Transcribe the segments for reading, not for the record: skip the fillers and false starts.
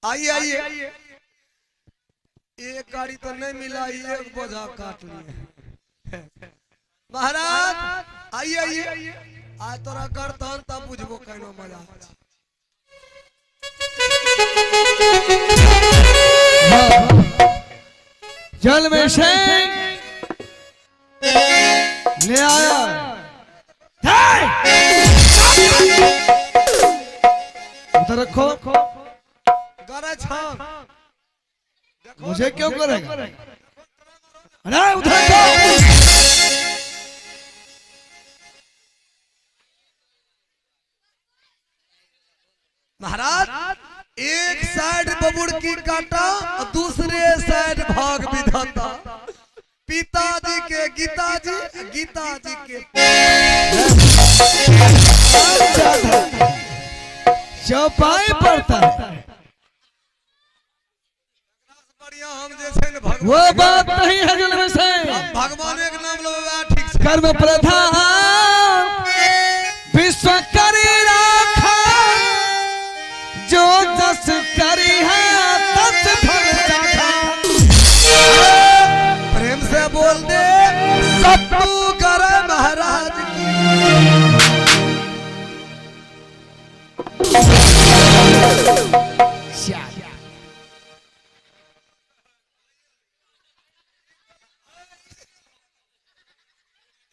आइए आइए, एक गाड़ी तो नहीं मिला, एक बोझा काट लिए। महाराज आइए आइए, आज तोरा करतन तब बुझबो कहनो मजा। जल में से ले आया। उधर रखो। मुझे क्यों करेगा? अरे उधर रखो। महाराज एक साइड बबुड़ की काटा और दूसरे साइड भाग विधाता। पिताजी के गीता जी के चौपाई पड़ता है। बढ़िया हम जैसे न भगवान वो बात नहीं है जल में से। भगवान एक नाम लो ठीक से। कर्म प्रधान विश्व करी राखा, जो जस करी है तस फल चाखा। प्रेम से बोल दे सत्तू करे महाराज की।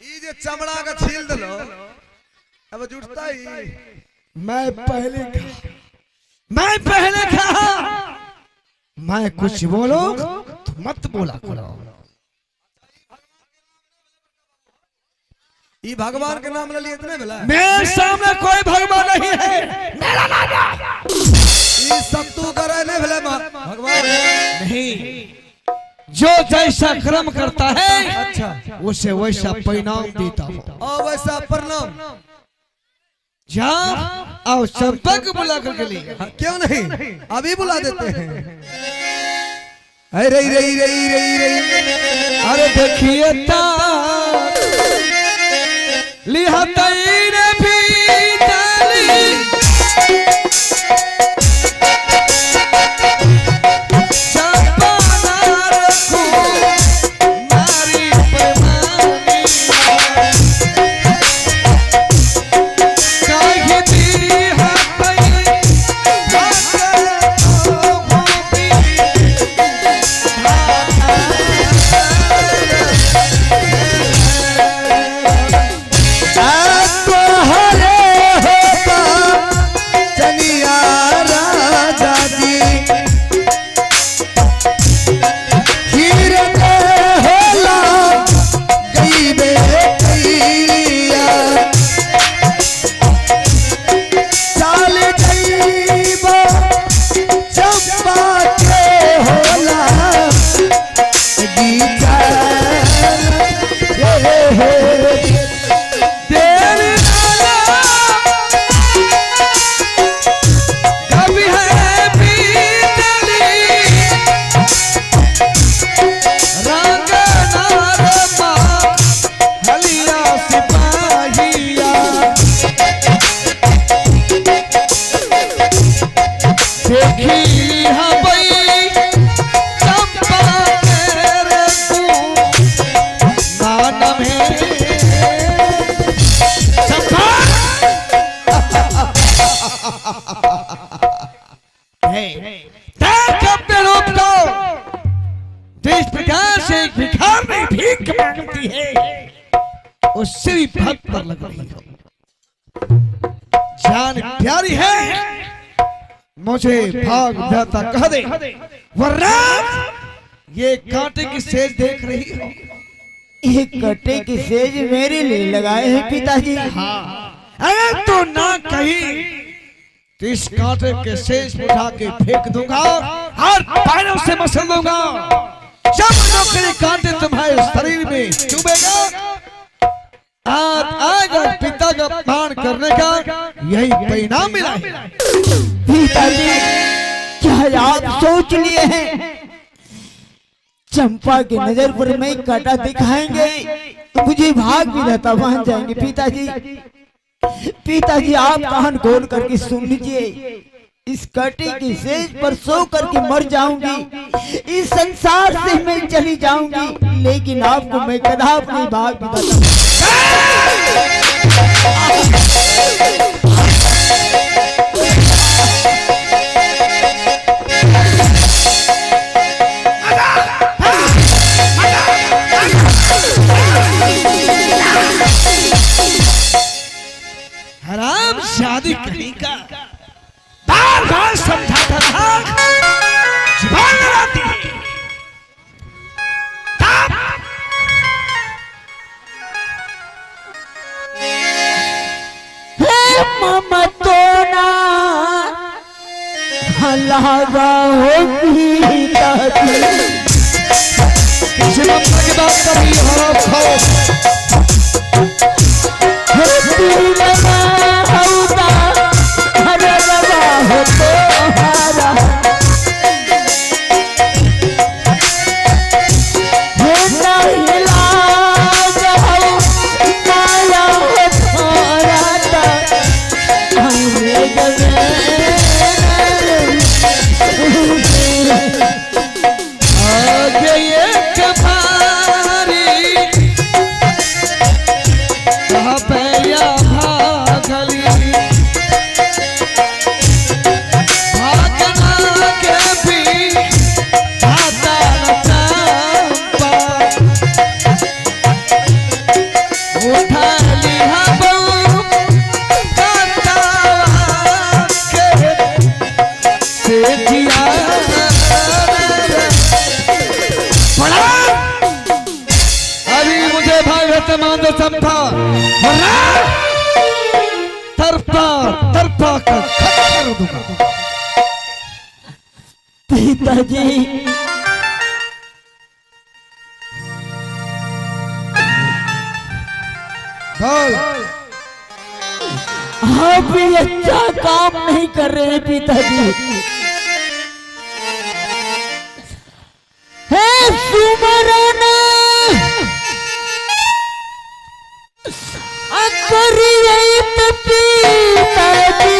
ये चमड़ा का छील दलो अब जुटता ही। मैं पहले कहा मैं कुछ बोलो तो मत बोला करो। ये भगवान के नाम ले लिए इतने मिला। मेरे सामने कोई भगवान नहीं है। मेरा नाम ये सत्तू करे नहीं भले भगवान नहीं। जो जैसा कर्म करता है अच्छा उसे वैसा परिणाम देता हूँ। और वैसा प्रणाम जहाँ और संपर्क बुला करके लिए। क्यों नहीं अभी बुला देते हैं। अरे रही अरे देखिए लिहा तेरे भी इस प्रकार से एक भिखार में भीख मांगती है उससे भी भक्त पर लग रही हो। जान प्यारी है मुझे भाग जाता कह दे, वरना ये कांटे की सेज देख रही हो। ये कांटे की सेज मेरे लिए लगाए हैं पिताजी। हाँ अगर तो ना कही तो इस कांटे के सेज उठा के फेंक दूंगा और पैरों से मसल दूंगा। जब नौकरी कांटे तुम्हारे शरीर में चुभेगा आज आएगा पिता का अपमान करने का यही परिणाम मिला है। पिताजी क्या आप सोच लिए हैं चंपा की नजर पर मैं कांटा दिखाएंगे तो मुझे भाग भी रहता मान जाएंगे। पिताजी पिताजी आप कान खोल करके सुन लीजिए। इस कांटे की सेज पर सो करके मर जाऊंगी, इस संसार से मैं चली जाऊंगी, लेकिन आपको मैं कदापि नहीं भाग बताऊंगा। हराम शादी कहीं का बार बार समझाता रहा, जुबान लड़ाती है। मामा तो ना हलावा होगी दादी, किसी ममता की बात कर रही हो खाओ। पिताजी आप भी अच्छा काम नहीं कर रहे पिताजी। हे सुमरन करिए पिताजी,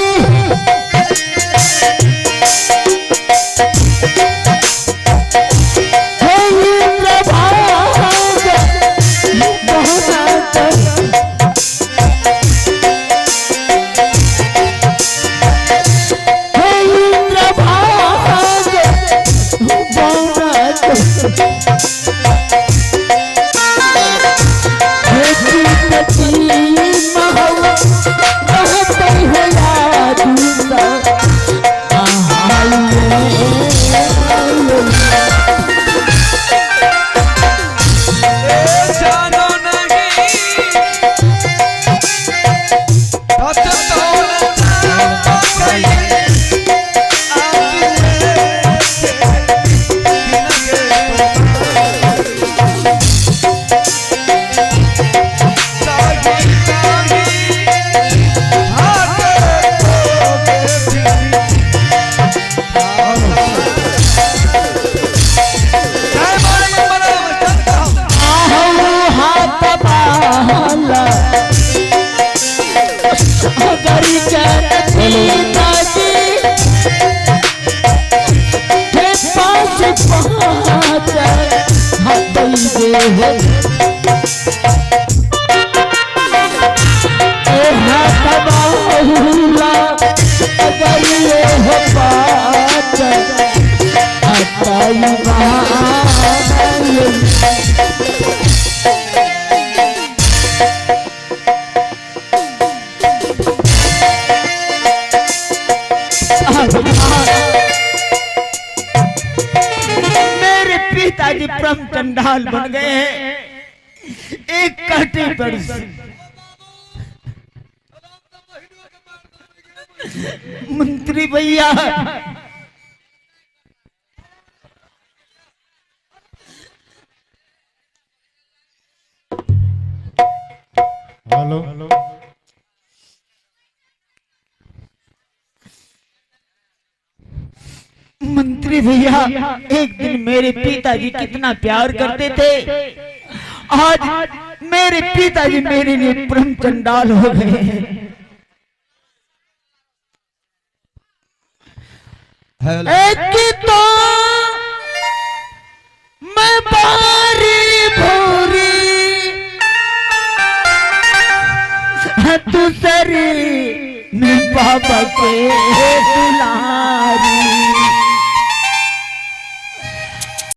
मेरे पिताजी परम चंडाल बन गए हैं। एक कांटे पर मंत्री भैया हेलो मंत्री भैया, एक दिन मेरे पिताजी कितना प्यार करते थे, आज मेरे पिताजी मेरे लिए परम चंडाल हो गए। एक तो मैं बारी भोरी दूसरी मैं बाबा के दुल्हा